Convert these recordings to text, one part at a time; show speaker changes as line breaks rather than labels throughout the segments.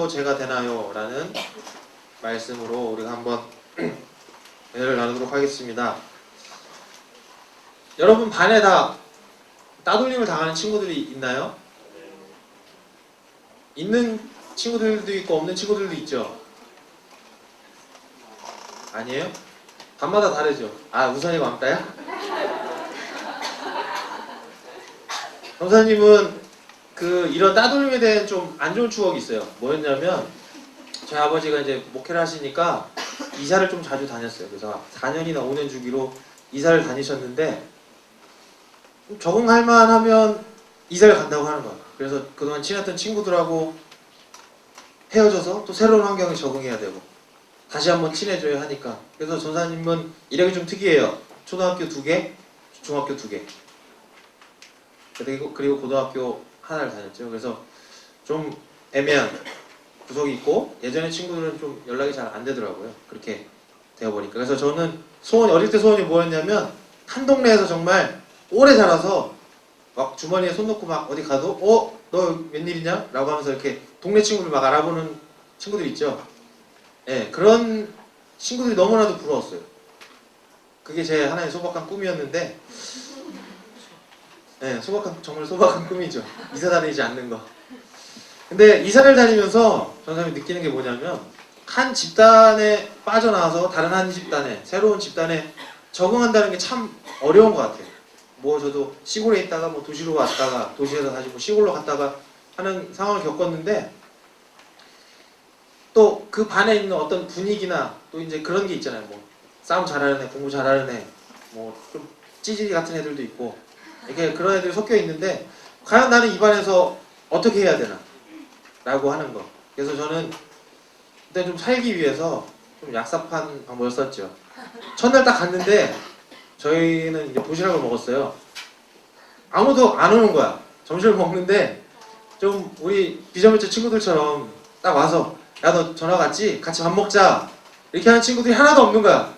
제가 되나요? 라는 말씀으로 우리가 한번 대화를 나누도록 하겠습니다. 여러분 반에 다 따돌림을 당하는 친구들이 있나요? 있는 친구들도 있고 없는 친구들도 있죠? 아니에요? 반마다 다르죠? 아, 우선이 왕따야? 형사님은 이런 따돌림에 대한 좀 안 좋은 추억이 있어요. 뭐였냐면 저희 아버지가 이제 목회를 하시니까 이사를 좀 자주 다녔어요. 그래서 4년이나 5년 주기로 이사를 다니셨는데 적응할 만하면 이사를 간다고 하는 거예요. 그래서 그동안 친했던 친구들하고 헤어져서 또 새로운 환경에 적응해야 되고 다시 한번 친해져야 하니까. 그래서 전사님은 이력이 좀 특이해요. 초등학교 2개, 중학교 2개, 그리고 고등학교 하나를 다녔죠. 그래서 좀 애매한 구석이 있고 예전에 친구들은 좀 연락이 잘 안 되더라고요. 그렇게 되어버리니까. 그래서 저는 어릴 때 소원이 뭐였냐면 한 동네에서 정말 오래 자라서 막 주머니에 손 넣고 막 어디 가도 너 웬일이냐? 라고 하면서 이렇게 동네 친구들 막 알아보는 친구들 있죠. 예, 그런 친구들이 너무나도 부러웠어요. 그게 제 하나의 소박한 꿈이었는데, 예, 정말 소박한 꿈이죠. 이사 다니지 않는 거. 근데 이사를 다니면서 전사님이 느끼는 게 뭐냐면 한 집단에 빠져나와서 다른 한 집단에, 새로운 집단에 적응한다는 게 참 어려운 것 같아요. 뭐 저도 시골에 있다가 뭐 도시로 왔다가 도시에서 다시 뭐 시골로 갔다가 하는 상황을 겪었는데, 또 그 반에 있는 어떤 분위기나 또 이제 그런 게 있잖아요. 뭐 싸움 잘하는 애, 공부 잘하는 애, 뭐 좀 찌질이 같은 애들도 있고 이렇게 그런 애들이 섞여 있는데 과연 나는 이 반에서 어떻게 해야 되나? 라고 하는 거. 그래서 저는 그때 좀 살기 위해서 좀 얍삽한 방법을 썼죠. 첫날 딱 갔는데 저희는 이제 도시락을 먹었어요. 아무도 안 오는 거야. 점심을 먹는데 좀 우리 비정규직 친구들처럼 딱 와서 야, 너 전화 왔지? 같이 밥 먹자. 이렇게 하는 친구들이 하나도 없는 거야.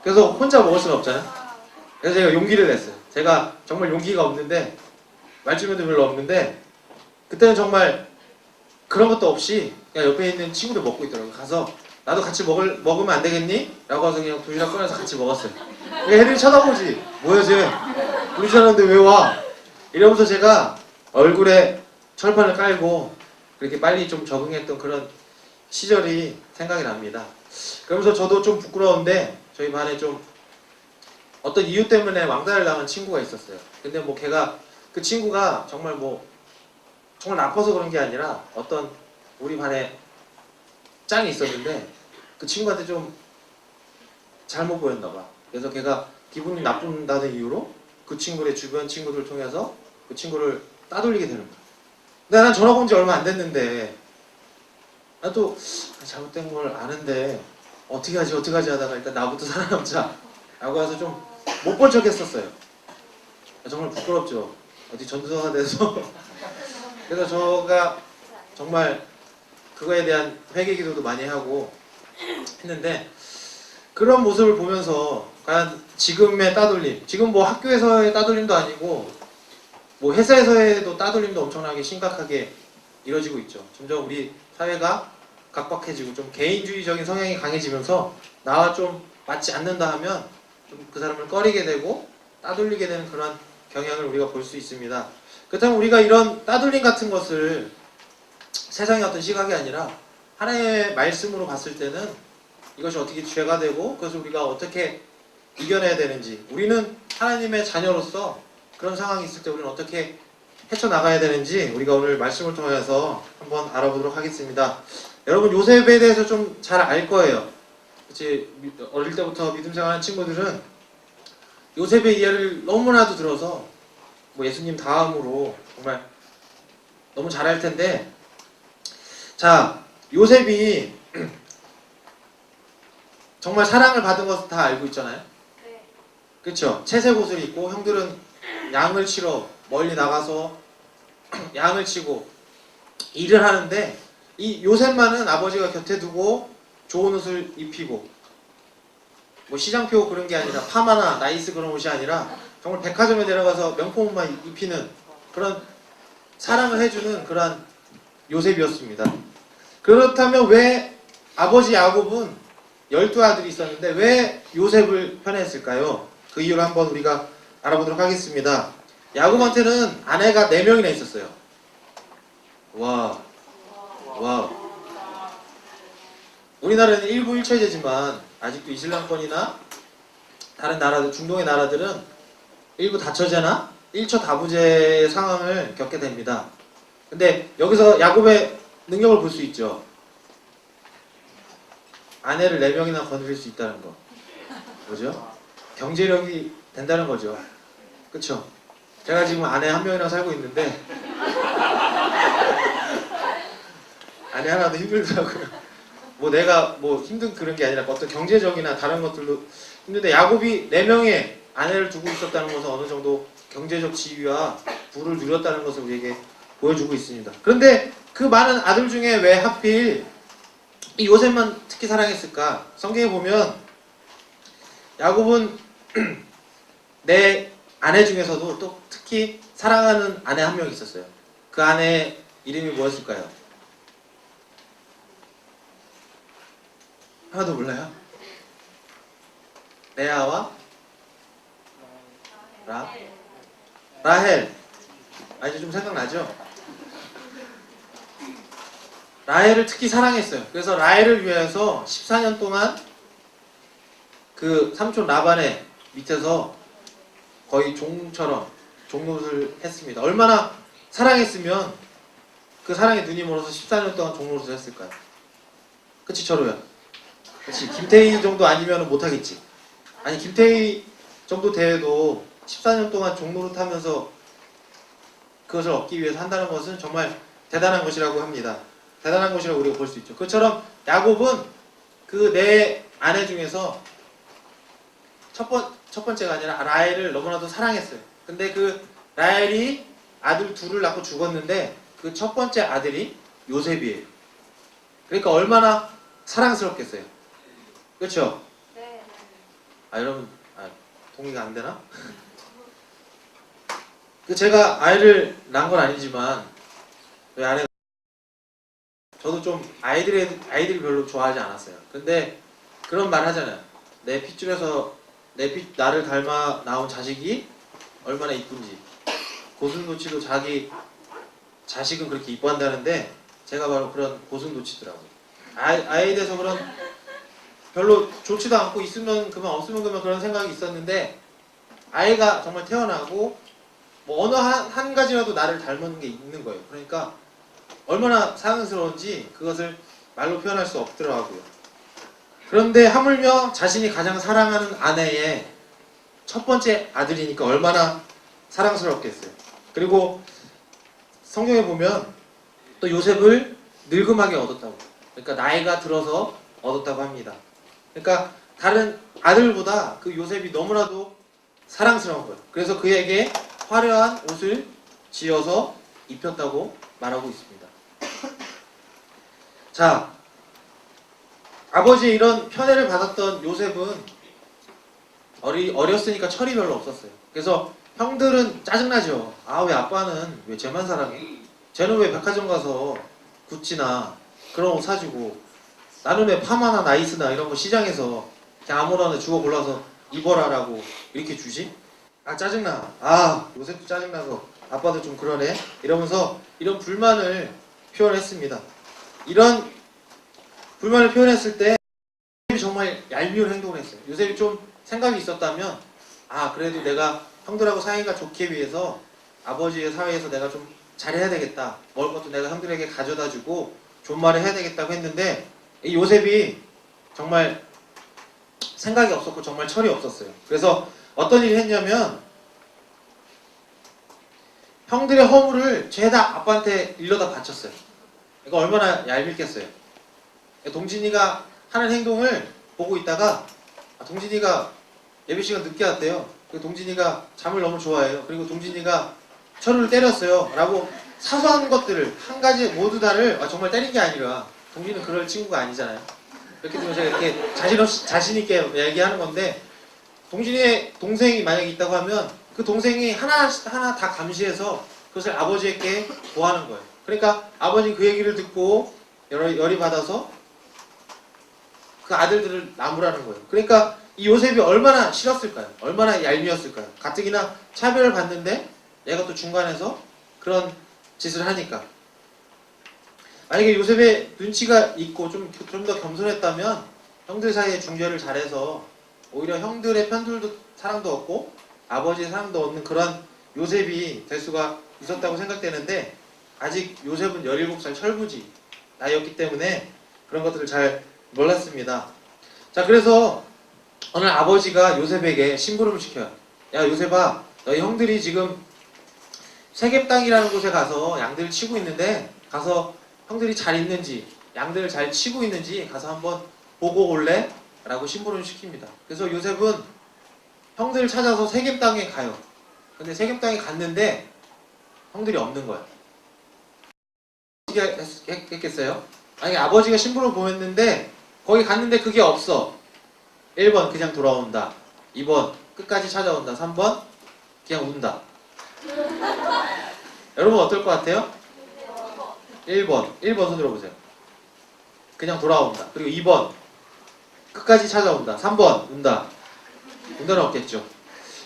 그래서 혼자 먹을 수는 없잖아. 그래서 제가 용기를 냈어요. 제가 정말 용기가 없는데 말주변도 별로 없는데 그때는 정말 그런 것도 없이 그냥 옆에 있는 친구들 먹고 있더라고요. 가서 나도 같이 먹으면 안 되겠니? 라고 해서 그냥 도시락 꺼내서 같이 먹었어요. 애들이 쳐다보지. 뭐야 쟤? 우리 사람인데 왜 와? 이러면서 제가 얼굴에 철판을 깔고 그렇게 빨리 좀 적응했던 그런 시절이 생각이 납니다. 그러면서 저도 좀 부끄러운데 저희 반에 좀 어떤 이유 때문에 왕따를 당한 친구가 있었어요. 근데 뭐 그 친구가 정말 나빠서 그런 게 아니라 어떤 우리 반에 짱이 있었는데 그 친구한테 좀 잘못 보였나 봐. 그래서 걔가 기분이 나쁜다는 이유로 그 친구의 주변 친구들을 통해서 그 친구를 따돌리게 되는 거야. 근데 난 전학 온 지 얼마 안 됐는데 나도 잘못된 걸 아는데 어떻게 하지 하다가 일단 나부터 살아남자 라고 해서 좀 못 본 척 했었어요. 정말 부끄럽죠. 어디 전도사가 돼서 그래서 저가 정말 그거에 대한 회개 기도도 많이 하고 했는데, 그런 모습을 보면서 과연 지금의 따돌림, 지금 뭐 학교에서의 따돌림도 아니고 뭐 회사에서의 따돌림도 엄청나게 심각하게 이루어지고 있죠. 점점 우리 사회가 각박해지고 좀 개인주의적인 성향이 강해지면서 나와 좀 맞지 않는다 하면 좀 그 사람을 꺼리게 되고 따돌리게 되는 그런 경향을 우리가 볼 수 있습니다. 그렇다면 우리가 이런 따돌림 같은 것을 세상의 어떤 시각이 아니라 하나님의 말씀으로 봤을 때는 이것이 어떻게 죄가 되고 그것을 우리가 어떻게 이겨내야 되는지, 우리는 하나님의 자녀로서 그런 상황이 있을 때 우리는 어떻게 헤쳐나가야 되는지 우리가 오늘 말씀을 통해서 한번 알아보도록 하겠습니다. 여러분 요셉에 대해서 좀 잘 알 거예요. 그치? 어릴 때부터 믿음 생활하는 친구들은 요셉의 이야기를 너무나도 들어서 뭐 예수님 다음으로 정말 너무 잘 알 텐데, 자, 요셉이 정말 사랑을 받은 것을 다 알고 있잖아요.
네.
그렇죠? 채색 옷을 입고 형들은 양을 치러 멀리 나가서 양을 치고 일을 하는데 이 요셉만은 아버지가 곁에 두고 좋은 옷을 입히고, 뭐 시장표 그런 게 아니라 파마나 나이스 그런 옷이 아니라 정말 백화점에 데려가서 명품 옷만 입히는 그런 사랑을 해주는 그런 요셉이었습니다. 그렇다면 왜 아버지 야곱은 12아들이 있었는데 왜 요셉을 편애했을까요? 그 이유를 한번 우리가 알아보도록 하겠습니다. 야곱한테는 아내가 4명이나 있었어요. 와. 우리나라는 일부 일처제지만 아직도 이슬람권이나 다른 나라들, 중동의 나라들은 일부 다처제나 일처 다부제 상황을 겪게 됩니다. 근데 여기서 야곱의 능력을 볼 수 있죠. 아내를 4명이나 거느릴 수 있다는 거. 뭐죠? 경제력이 된다는 거죠. 그쵸? 제가 지금 아내 1명이랑 살고 있는데 아내 하나도 힘들더라고요. 뭐 내가 뭐 힘든 그런 게 아니라 어떤 경제적이나 다른 것들도 힘든데 야곱이 4명의 아내를 두고 있었다는 것은 어느 정도 경제적 지위와 부를 누렸다는 것을 우리에게 보여주고 있습니다. 그런데 그 많은 아들 중에 왜 하필 이 요셉만 특히 사랑했을까? 성경에 보면 야곱은 내 아내 중에서도 또 특히 사랑하는 아내 1명 있었어요. 그 아내 이름이 뭐였을까요? 하나도 몰라요? 레아와 라헬. 이제 좀 생각나죠? 라헬을 특히 사랑했어요. 그래서 라헬을 위해서 14년 동안 그 삼촌 라반의 밑에서 거의 종처럼 종노릇을 했습니다. 얼마나 사랑했으면 그 사랑에 눈이 멀어서 14년 동안 종노릇을 했을까요? 그치 철호야? 그치 김태희 정도 아니면 못하겠지. 아니 김태희 정도 대회도 14년 동안 종노릇 하면서 그것을 얻기 위해서 한다는 것은 정말 대단한 것이라고 합니다. 대단한 것이라고 우리가 볼 수 있죠. 그처럼 야곱은 그 네 아내 중에서 첫 번째가 아니라 라헬을 너무나도 사랑했어요. 근데 그 라헬이 아들 2을 낳고 죽었는데 그 첫 번째 아들이 요셉이에요. 그러니까 얼마나 사랑스럽겠어요. 그렇죠?
네.
여러분 동의가 안 되나? 그 제가 아이를 낳은 건 아니지만 저희 아내 저도 좀 아이들이 별로 좋아하지 않았어요. 근데 그런 말 하잖아요. 내 핏줄에서 나를 닮아 나온 자식이 얼마나 이쁜지. 고슴도치도 자기 자식은 그렇게 이뻐한다는데 제가 바로 그런 고슴도치더라고요. 아이에 대해서 그런 별로 좋지도 않고 있으면 그만 없으면 그만 그런 생각이 있었는데 아이가 정말 태어나고 뭐 어느 한 가지라도 나를 닮은 게 있는 거예요. 그러니까 얼마나 사랑스러운지 그것을 말로 표현할 수 없더라고요. 그런데 하물며 자신이 가장 사랑하는 아내의 첫 번째 아들이니까 얼마나 사랑스럽겠어요. 그리고 성경에 보면 또 요셉을 늙음하게 얻었다고. 그러니까 나이가 들어서 얻었다고 합니다. 그러니까 다른 아들보다 그 요셉이 너무나도 사랑스러운 거예요. 그래서 그에게 화려한 옷을 지어서 입혔다고 말하고 있습니다. 자, 아버지의 이런 편애를 받았던 요셉은 어렸으니까 철이 별로 없었어요. 그래서 형들은 짜증나죠. 왜 아빠는 왜 쟤만 사랑해? 쟤는 왜 백화점 가서 구찌나 그런 옷 사주고 나는 왜 파마나 나이스나 이런 거 시장에서 그냥 아무거나 주워 골라서 입어라라고 이렇게 주지? 짜증나. 요셉도 짜증나서 아빠도 좀 그러네. 이러면서 이런 불만을 표현했습니다. 이런 불만을 표현했을 때 요셉이 정말 얄미운 행동을 했어요. 요셉이 좀 생각이 있었다면 그래도 내가 형들하고 사이가 좋기 위해서 아버지의 사회에서 내가 좀 잘해야 되겠다. 먹을 것도 내가 형들에게 가져다주고 좋은 말을 해야 되겠다고 했는데 이 요셉이 정말 생각이 없었고 정말 철이 없었어요. 그래서 어떤 일을 했냐면 형들의 허물을 죄다 아빠한테 일러다 바쳤어요. 이거 얼마나 얄밉겠어요. 동진이가 하는 행동을 보고 있다가 동진이가 예배 시간 늦게 왔대요. 동진이가 잠을 너무 좋아해요. 그리고 동진이가 철을 때렸어요. 라고 사소한 것들을 한 가지 모두 다를 정말 때린 게 아니라 동진이는 그럴 친구가 아니잖아요. 이렇게 되면 제가 이렇게 자신있게 얘기하는 건데 동진이의 동생이 만약에 있다고 하면 그 동생이 하나하나 다 감시해서 그것을 아버지에게 보하는 거예요. 그러니까 아버지는 그 얘기를 듣고 열이 받아서 그 아들들을 나무라는 거예요. 그러니까 이 요셉이 얼마나 싫었을까요? 얼마나 얄미웠을까요? 가뜩이나 차별을 받는데 얘가 또 중간에서 그런 짓을 하니까. 만약에 요셉의 눈치가 있고 좀 더 겸손했다면 형들 사이에 중재를 잘해서 오히려 형들의 편들도 사랑도 얻고 아버지의 사랑도 얻는 그런 요셉이 될 수가 있었다고 생각되는데, 아직 요셉은 17살 철부지 나이였기 때문에 그런 것들을 잘 몰랐습니다. 자, 그래서 오늘 아버지가 요셉에게 심부름을 시켜요. 야, 요셉아, 너희 형들이 지금 세겜 땅이라는 곳에 가서 양들을 치고 있는데 가서 형들이 잘 있는지, 양들을 잘 치고 있는지 가서 한번 보고 올래? 라고 심부름을 시킵니다. 그래서 요셉은 형들을 찾아서 세겜 땅에 가요. 근데 세겜 땅에 갔는데 형들이 없는 거야. 어떻게 했겠어요? 아니, 아버지가 심부름을 보냈는데 거기 갔는데 그게 없어. 1번 그냥 돌아온다. 2번 끝까지 찾아온다. 3번 그냥 운다. 여러분 어떨 것 같아요? 1번 손 들어보세요. 그냥 돌아온다. 그리고 2번 끝까지 찾아온다. 3번 운다. 운다는 없겠죠.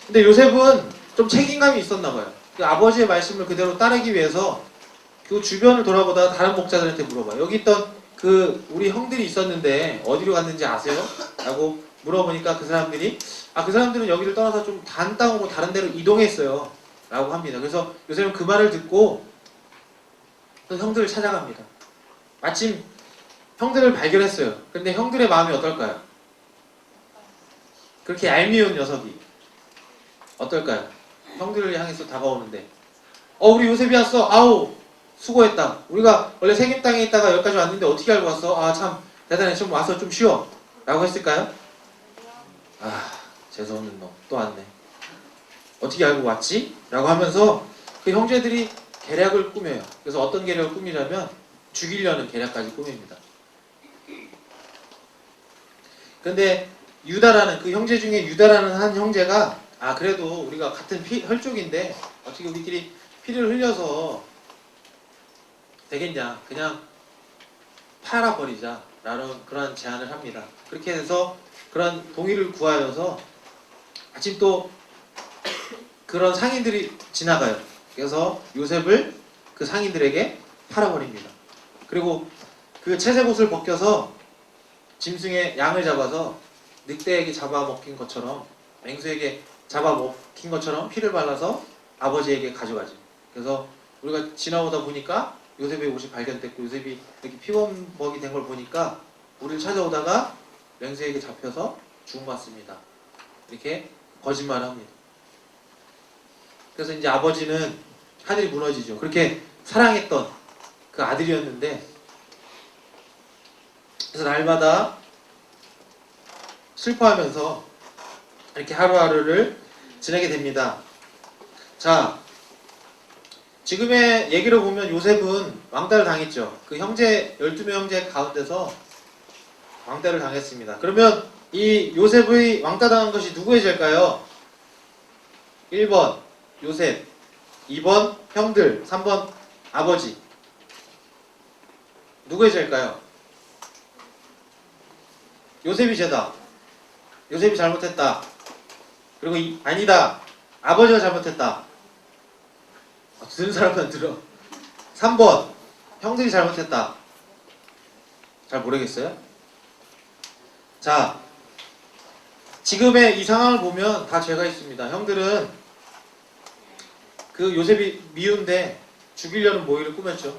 근데 요셉은 좀 책임감이 있었나 봐요. 그 아버지의 말씀을 그대로 따르기 위해서 그 주변을 돌아보다가 다른 목자들한테 물어봐요. 여기 있던 그 우리 형들이 있었는데 어디로 갔는지 아세요? 라고 물어보니까 그 사람들이 그 사람들은 여기를 떠나서 좀 단 땅으로 다른 데로 이동했어요 라고 합니다. 그래서 요셉은 그 말을 듣고 또 형들을 찾아갑니다. 마침 형들을 발견했어요. 근데 형들의 마음이 어떨까요? 그렇게 얄미운 녀석이 어떨까요? 형들을 향해서 다가오는데 우리 요셉이 왔어. 아우 수고했다. 우리가 원래 세겜 땅에 있다가 여기까지 왔는데 어떻게 알고 왔어? 참 대단해. 좀 와서 좀 쉬어. 라고 했을까요? 재수없는 놈 또 왔네. 어떻게 알고 왔지? 라고 하면서 그 형제들이 계략을 꾸며요. 그래서 어떤 계략을 꾸미냐면 죽이려는 계략까지 꾸밉니다. 근데 유다라는 그 형제 중에 유다라는 한 형제가 그래도 우리가 같은 혈족인데 어떻게 우리끼리 피를 흘려서 되겠냐, 그냥 팔아버리자 라는 그런 제안을 합니다. 그렇게 해서 그런 동의를 구하여서 마침 또 그런 상인들이 지나가요. 그래서 요셉을 그 상인들에게 팔아버립니다. 그리고 그 채색옷을 벗겨서 짐승의 양을 잡아서 늑대에게 잡아먹힌 것처럼, 맹수에게 잡아먹힌 것처럼 피를 발라서 아버지에게 가져가죠. 그래서 우리가 지나오다 보니까 요셉의 옷이 발견됐고 요셉이 이렇게 피범벅이 된 걸 보니까 우리를 찾아오다가 맹수에게 잡혀서 죽은 것 같습니다. 이렇게 거짓말을 합니다. 그래서 이제 아버지는 하늘이 무너지죠. 그렇게 사랑했던 그 아들이었는데, 그래서 날마다 슬퍼하면서 이렇게 하루하루를 지내게 됩니다. 자, 지금의 얘기로 보면 요셉은 왕따를 당했죠. 그 형제 12명 형제 가운데서 왕따를 당했습니다. 그러면 이 요셉의 왕따 당한 것이 누구의 죄일까요? 1번 요셉, 2번 형들, 3번 아버지. 누구의 죄일까요? 요셉이 죄다. 요셉이 잘못했다. 그리고 아니다. 아버지가 잘못했다. 듣는 사람은 들어. 3번 형들이 잘못했다. 잘 모르겠어요? 자, 지금의 이 상황을 보면 다 죄가 있습니다. 형들은 그 요셉이 미운데 죽이려는 모의를 꾸몄죠.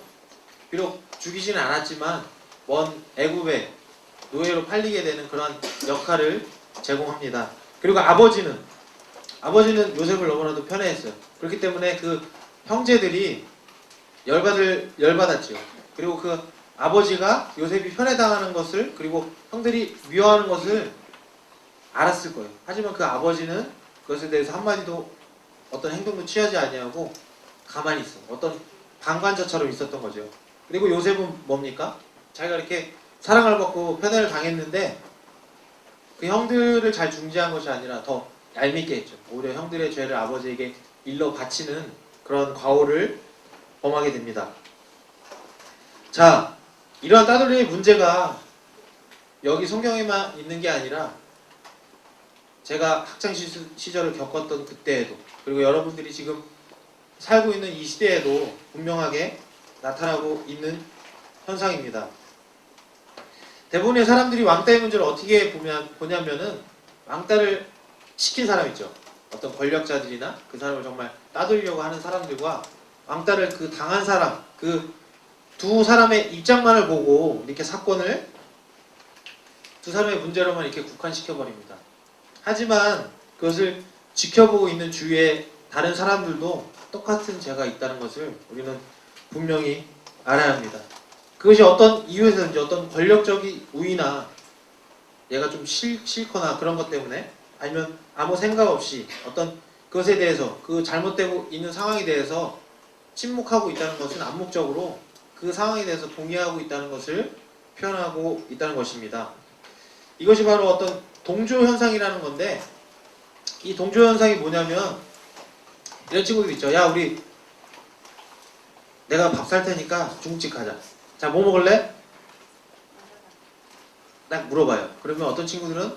비록 죽이지는 않았지만 먼 애굽에 노예로 팔리게 되는 그런 역할을 제공합니다. 그리고 아버지는 요셉을 너무나도 편애했어요. 그렇기 때문에 그 형제들이 열받았죠. 그리고 그 아버지가 요셉이 편애당하는 것을, 그리고 형들이 미워하는 것을 알았을 거예요. 하지만 그 아버지는 그것에 대해서 한마디도 어떤 행동도 취하지 아니하고 가만히 있어. 어떤 방관자처럼 있었던 거죠. 그리고 요셉은 뭡니까? 자기가 이렇게 사랑을 받고 편애를 당했는데 그 형들을 잘 중재한 것이 아니라 더 얄밉게 했죠. 오히려 형들의 죄를 아버지에게 일러 바치는 그런 과오를 범하게 됩니다. 자, 이러한 따돌림의 문제가 여기 성경에만 있는 게 아니라 제가 학창 시절을 겪었던 그때에도, 그리고 여러분들이 지금 살고 있는 이 시대에도 분명하게 나타나고 있는 현상입니다. 대부분의 사람들이 왕따의 문제를 어떻게 보냐면은, 왕따를 시킨 사람 있죠. 어떤 권력자들이나 그 사람을 정말 따돌리려고 하는 사람들과 왕따를 그 당한 사람, 그 두 사람의 입장만을 보고 이렇게 사건을 두 사람의 문제로만 이렇게 국한시켜버립니다. 하지만 그것을 지켜보고 있는 주위의 다른 사람들도 똑같은 죄가 있다는 것을 우리는 분명히 알아야 합니다. 그것이 어떤 이유에서든지, 어떤 권력적인 우위나 얘가 좀 싫거나 그런 것 때문에, 아니면 아무 생각 없이 어떤 그것에 대해서, 그 잘못되고 있는 상황에 대해서 침묵하고 있다는 것은 암묵적으로 그 상황에 대해서 동의하고 있다는 것을 표현하고 있다는 것입니다. 이것이 바로 어떤 동조 현상이라는 건데, 이 동조 현상이 뭐냐면 이런 친구들 있죠. 야, 우리 내가 밥 살 테니까 중국집 가자. 자, 뭐 먹을래? 딱 물어봐요. 그러면 어떤 친구들은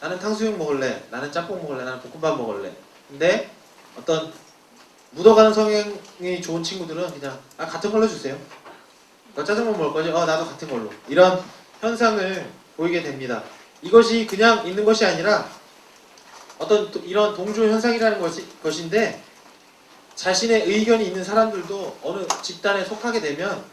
나는 탕수육 먹을래, 나는 짬뽕 먹을래, 나는 볶음밥 먹을래. 근데 어떤 묻어가는 성향이 좋은 친구들은 그냥 같은 걸로 주세요. 너 짜장면 먹을 거지? 나도 같은 걸로. 이런 현상을 보이게 됩니다. 이것이 그냥 있는 것이 아니라 어떤 이런 동조 현상이라는 것인데, 자신의 의견이 있는 사람들도 어느 집단에 속하게 되면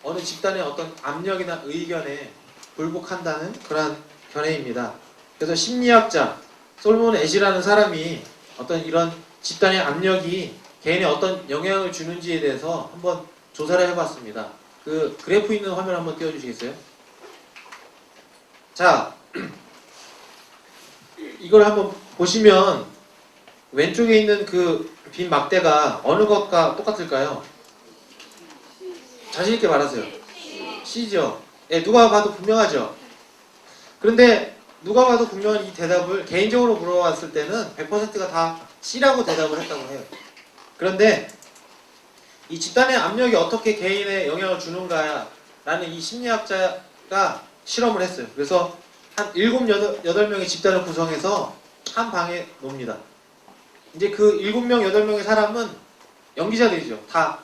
어느 집단의 어떤 압력이나 의견에 굴복한다는 그러한 견해입니다. 그래서 심리학자 솔몬 애시라는 사람이 어떤 이런 집단의 압력이 개인에 어떤 영향을 주는지에 대해서 한번 조사를 해봤습니다. 그 그래프 있는 화면 한번 띄워주시겠어요? 자, 이걸 한번 보시면 왼쪽에 있는 그 빈 막대가 어느 것과 똑같을까요? 자신있게 말하세요. C죠. 예, 누가 봐도 분명하죠. 그런데 누가 봐도 분명한 이 대답을 개인적으로 물어봤을 때는 100%가 다 C라고 대답을 했다고 해요. 그런데 이 집단의 압력이 어떻게 개인에 영향을 주는가라는 이 심리학자가 실험을 했어요. 그래서 한 7, 8명의 집단을 구성해서 한 방에 놓습니다. 이제 그 7명, 8명의 사람은 연기자들이죠. 다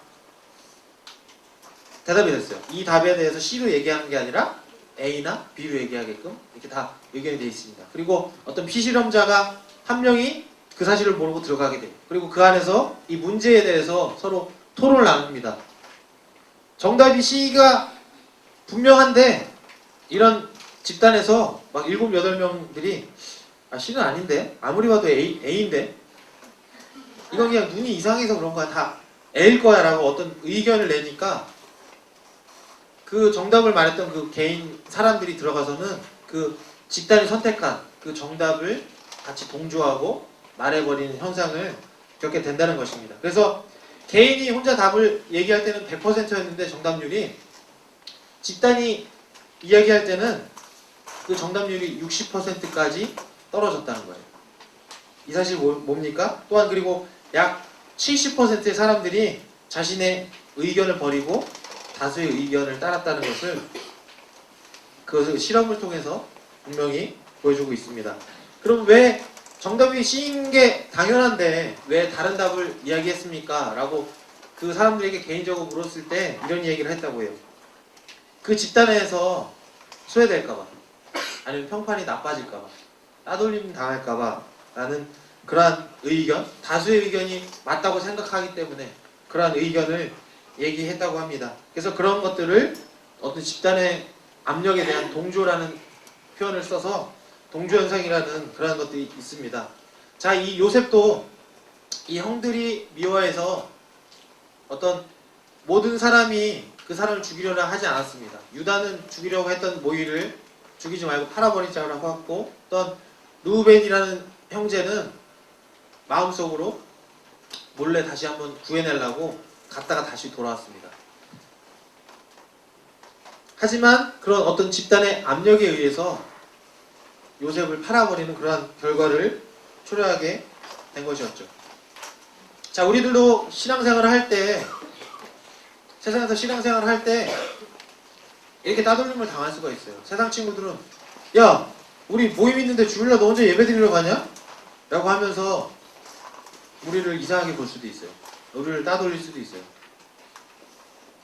대답이 됐어요. 이 답에 대해서 C로 얘기하는 게 아니라 A나 B로 얘기하게끔 이렇게 다 의견이 되어 있습니다. 그리고 어떤 피실험자가 한 명이 그 사실을 모르고 들어가게 돼요. 그리고 그 안에서 이 문제에 대해서 서로 토론을 나눕니다. 정답이 C가 분명한데 이런 집단에서 막 7, 8명들이 C는 아닌데? 아무리 봐도 A인데? 이건 그냥 눈이 이상해서 그런 거야. 다 A일 거야 라고 어떤 의견을 내니까 그 정답을 말했던 그 개인 사람들이 들어가서는 그 집단이 선택한 그 정답을 같이 동조하고 말해버리는 현상을 겪게 된다는 것입니다. 그래서 개인이 혼자 답을 얘기할 때는 100%였는데 정답률이, 집단이 이야기할 때는 그 정답률이 60%까지 떨어졌다는 거예요. 이 사실이 뭡니까? 또한 그리고 약 70%의 사람들이 자신의 의견을 버리고 다수의 의견을 따랐다는 것을 그것을 실험을 통해서 분명히 보여주고 있습니다. 그럼 왜 정답이 C인 게 당연한데 왜 다른 답을 이야기했습니까? 라고 그 사람들에게 개인적으로 물었을 때 이런 얘기를 했다고 해요. 그 집단에서 소외될까봐, 아니면 평판이 나빠질까봐, 따돌림 당할까봐 라는 그러한 의견, 다수의 의견이 맞다고 생각하기 때문에 그러한 의견을 얘기했다고 합니다. 그래서 그런 것들을 어떤 집단의 압력에 대한 동조라는 표현을 써서 동조현상이라는 그런 것들이 있습니다. 자, 이 요셉도 이 형들이 미워해서 어떤 모든 사람이 그 사람을 죽이려고 하지 않았습니다. 유다는 죽이려고 했던 모이를 죽이지 말고 팔아버리자고 했고, 어떤 루벤이라는 형제는 마음속으로 몰래 다시 한번 구해내려고 갔다가 다시 돌아왔습니다. 하지만 그런 어떤 집단의 압력에 의해서 요셉을 팔아버리는 그러한 결과를 초래하게 된 것이었죠. 자, 우리들도 신앙생활을 할 때, 세상에서 신앙생활을 할 때 이렇게 따돌림을 당할 수가 있어요. 세상 친구들은 야 우리 모임 있는데 주일날 너 혼자 예배 드리러 가냐? 라고 하면서 우리를 이상하게 볼 수도 있어요. 우리를 따돌릴 수도 있어요.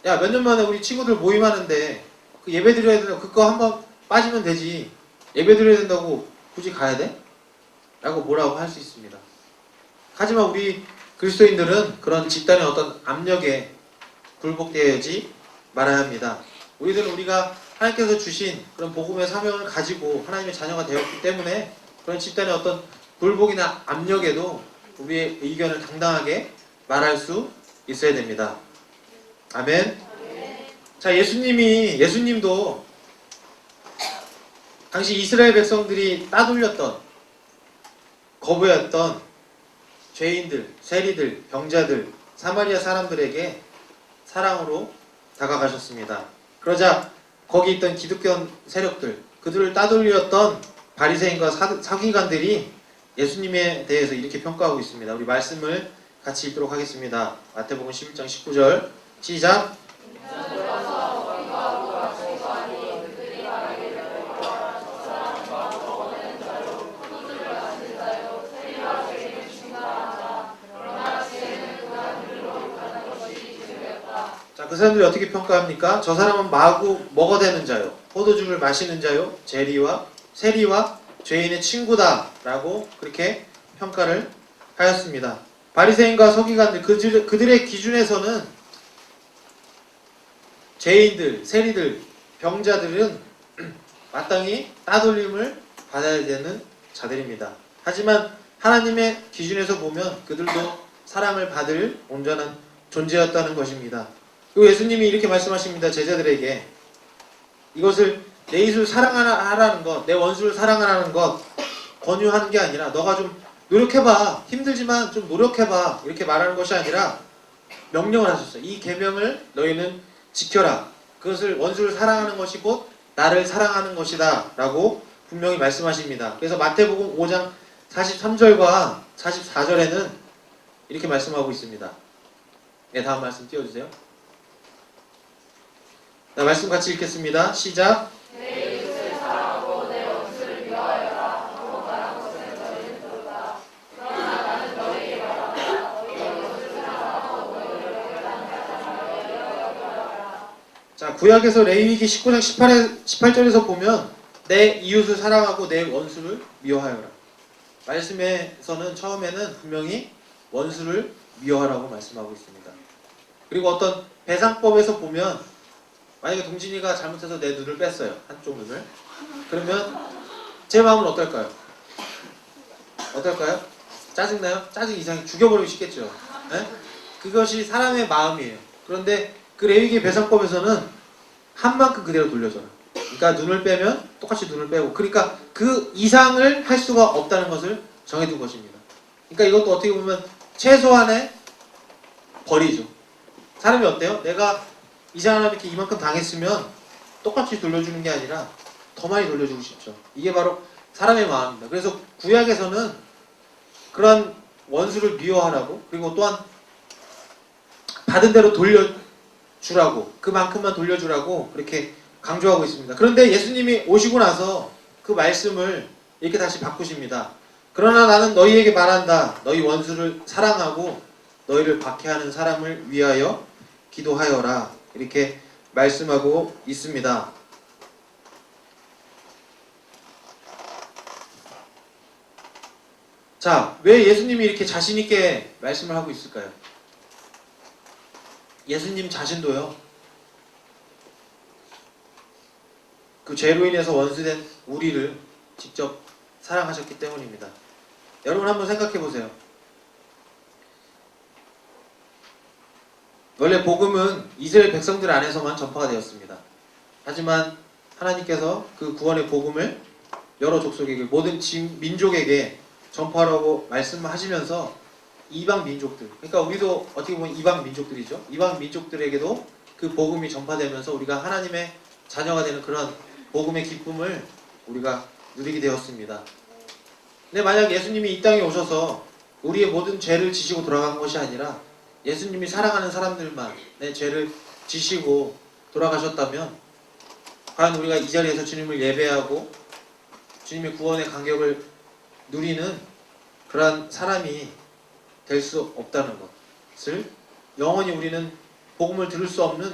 야 몇 년 만에 우리 친구들 모임하는데 그 예배 드려야 된다고 그거 한번 빠지면 되지 예배 드려야 된다고 굳이 가야 돼? 라고 뭐라고 할 수 있습니다. 하지만 우리 그리스도인들은 그런 집단의 어떤 압력에 굴복되어야지 말아야 합니다. 우리들은 우리가 하나님께서 주신 그런 복음의 사명을 가지고 하나님의 자녀가 되었기 때문에 그런 집단의 어떤 굴복이나 압력에도 우리의 의견을 당당하게 말할 수 있어야 됩니다. 아멘. 자, 예수님도 당시 이스라엘 백성들이 따돌렸던, 거부했던 죄인들, 세리들, 병자들, 사마리아 사람들에게 사랑으로 다가가셨습니다. 그러자 거기 있던 기득권 세력들, 그들을 따돌렸던 바리새인과 서기관들이 예수님에 대해서 이렇게 평가하고 있습니다. 우리 말씀을 같이 읽도록 하겠습니다. 마태복음 11장 19절 시작. 자, 그 사람들이 어떻게 평가합니까? 저 사람은 마구 먹어대는 자요, 포도주를 마시는 자요, 세리와 죄인의 친구다 라고 그렇게 평가를 하였습니다. 바리새인과 서기관들 그들의 기준에서는 죄인들, 세리들, 병자들은 마땅히 따돌림을 받아야 되는 자들입니다. 하지만 하나님의 기준에서 보면 그들도 사랑을 받을 온전한 존재였다는 것입니다. 그리고 예수님이 이렇게 말씀하십니다. 제자들에게 이것을 내 이웃을 사랑하라는 것, 내 원수를 사랑하라는 것 권유하는 게 아니라 너가 좀 노력해봐, 힘들지만 좀 노력해봐 이렇게 말하는 것이 아니라 명령을 하셨어요. 이 계명을 너희는 지켜라. 그것을 원수를 사랑하는 것이 곧 나를 사랑하는 것이다 라고 분명히 말씀하십니다. 그래서 마태복음 5장 43절과 44절에는 이렇게 말씀하고 있습니다. 네, 다음 말씀 띄워주세요. 자, 말씀 같이 읽겠습니다. 시작.
내 이웃을 사랑하고 내 원수를 미워하여라 하고 말한 것을 너희는 들었다. 그러나 나는 너희에게 말한다. 너희의 원수를 사랑하고 너희를 열단하지 말아라.
자, 구약에서 레위기 19장 18절에서 보면 내 이웃을 사랑하고 내 원수를 미워하여라. 말씀에서는 처음에는 분명히 원수를 미워하라고 말씀하고 있습니다. 그리고 어떤 배상법에서 보면 만약에 동진이가 잘못해서 내 눈을 뺐어요. 한쪽 눈을. 그러면 제 마음은 어떨까요? 어떨까요? 짜증나요? 짜증 이상히 죽여버리고 싶겠죠. 네? 그것이 사람의 마음이에요. 그런데 그 레위기 배상법에서는 한 만큼 그대로 돌려줘라. 그러니까 눈을 빼면 똑같이 눈을 빼고, 그러니까 그 이상을 할 수가 없다는 것을 정해둔 것입니다. 그러니까 이것도 어떻게 보면 최소한의 벌이죠. 사람이 어때요? 내가 이상한 사람에게 이만큼 당했으면 똑같이 돌려주는 게 아니라 더 많이 돌려주고 싶죠. 이게 바로 사람의 마음입니다. 그래서 구약에서는 그런 원수를 미워하라고, 그리고 또한 받은 대로 돌려주라고, 그만큼만 돌려주라고 그렇게 강조하고 있습니다. 그런데 예수님이 오시고 나서 그 말씀을 이렇게 다시 바꾸십니다. 그러나 나는 너희에게 말한다. 너희 원수를 사랑하고 너희를 박해하는 사람을 위하여 기도하여라. 이렇게 말씀하고 있습니다. 자, 왜 예수님이 이렇게 자신있게 말씀을 하고 있을까요? 예수님 자신도요, 그 죄로 인해서 원수된 우리를 직접 사랑하셨기 때문입니다. 여러분 한번 생각해 보세요. 원래 복음은 이스라엘 백성들 안에서만 전파가 되었습니다. 하지만 하나님께서 그 구원의 복음을 여러 족속에게, 모든 민족에게 전파하라고 말씀하시면서 이방 민족들, 그러니까 우리도 어떻게 보면 이방 민족들이죠. 이방 민족들에게도 그 복음이 전파되면서 우리가 하나님의 자녀가 되는 그런 복음의 기쁨을 우리가 누리게 되었습니다. 근데 만약 예수님이 이 땅에 오셔서 우리의 모든 죄를 지시고 돌아간 것이 아니라 예수님이 사랑하는 사람들만 내 죄를 지시고 돌아가셨다면 과연 우리가 이 자리에서 주님을 예배하고 주님의 구원의 감격을 누리는 그러한 사람이 될 수 없다는 것을, 영원히 우리는 복음을 들을 수 없는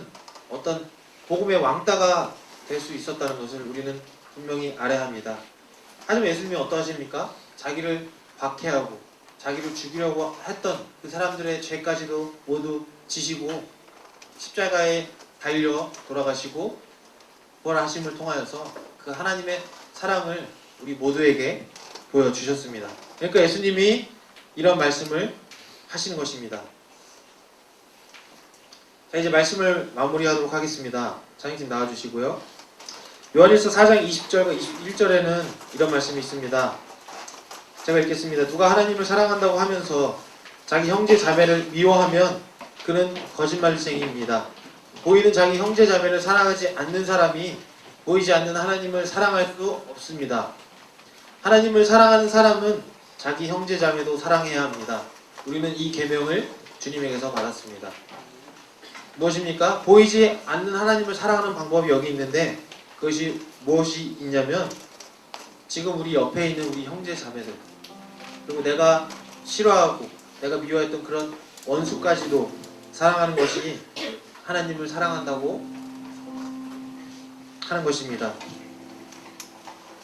어떤 복음의 왕따가 될 수 있었다는 것을 우리는 분명히 알아야 합니다. 하지만 예수님이 어떠하십니까? 자기를 박해하고 자기를 죽이려고 했던 그 사람들의 죄까지도 모두 지시고 십자가에 달려 돌아가시고 부활하심을 통하여서 그 하나님의 사랑을 우리 모두에게 보여주셨습니다. 그러니까 예수님이 이런 말씀을 하시는 것입니다. 자, 이제 말씀을 마무리하도록 하겠습니다. 장인님 나와주시고요. 요한일서 4장 20절과 21절에는 이런 말씀이 있습니다. 제가 읽겠습니다. 누가 하나님을 사랑한다고 하면서 자기 형제 자매를 미워하면 그는 거짓말쟁이입니다. 보이는 자기 형제 자매를 사랑하지 않는 사람이 보이지 않는 하나님을 사랑할 수 없습니다. 하나님을 사랑하는 사람은 자기 형제 자매도 사랑해야 합니다. 우리는 이 계명을 주님에게서 받았습니다. 무엇입니까? 보이지 않는 하나님을 사랑하는 방법이 여기 있는데, 그것이 무엇이 있냐면 지금 우리 옆에 있는 우리 형제 자매들, 그리고 내가 싫어하고 내가 미워했던 그런 원수까지도 사랑하는 것이 하나님을 사랑한다고 하는 것입니다.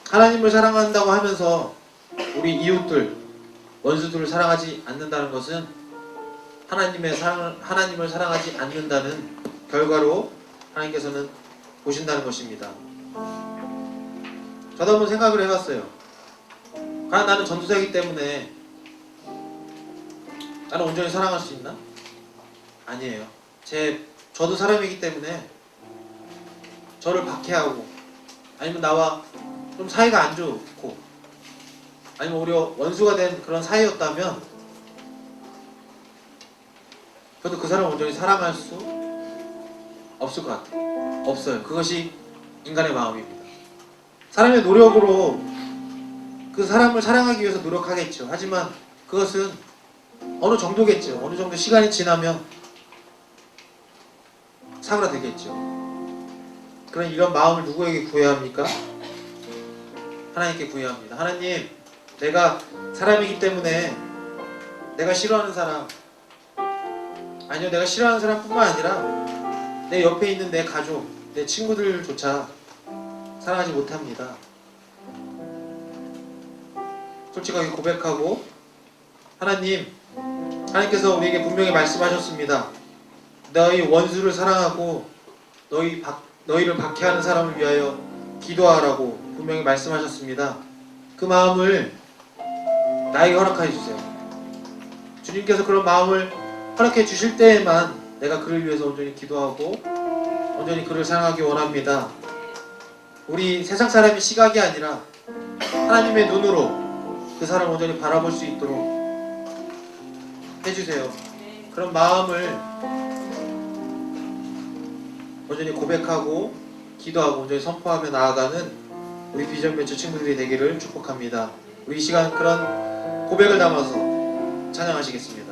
하나님을 사랑한다고 하면서 우리 이웃들, 원수들을 사랑하지 않는다는 것은 하나님을 사랑하지 않는다는 결과로 하나님께서는 보신다는 것입니다. 저도 한번 생각을 해봤어요. 과연 나는 전도자이기 때문에 나는 온전히 사랑할 수 있나? 아니에요. 저도 사람이기 때문에 저를 박해하고, 아니면 나와 좀 사이가 안 좋고, 아니면 오히려 원수가 된 그런 사이였다면 저도 그 사람을 온전히 사랑할 수 없을 것 같아요. 없어요. 그것이 인간의 마음입니다. 사람의 노력으로 그 사람을 사랑하기 위해서 노력하겠죠. 하지만 그것은 어느 정도겠죠. 어느 정도 시간이 지나면 사그라들겠죠. 그럼 이런 마음을 누구에게 구해야 합니까? 하나님께 구해야 합니다. 하나님, 내가 사람이기 때문에 내가 싫어하는 사람, 아니요, 내가 싫어하는 사람뿐만 아니라 내 옆에 있는 내 가족, 내 친구들조차 사랑하지 못합니다. 솔직하게 고백하고, 하나님께서 우리에게 분명히 말씀하셨습니다. 너희 원수를 사랑하고 너희를 박해하는 사람을 위하여 기도하라고 분명히 말씀하셨습니다. 그 마음을 나에게 허락하여 주세요. 주님께서 그런 마음을 허락해 주실 때에만 내가 그를 위해서 온전히 기도하고 온전히 그를 사랑하기 원합니다. 우리 세상 사람의 시각이 아니라 하나님의 눈으로 그 사람을 온전히 바라볼 수 있도록 해주세요. 그런 마음을 온전히 고백하고 기도하고 온전히 선포하며 나아가는 우리 비전 벤처 친구들이 되기를 축복합니다. 우리 이 시간 그런 고백을 담아서 찬양하시겠습니다.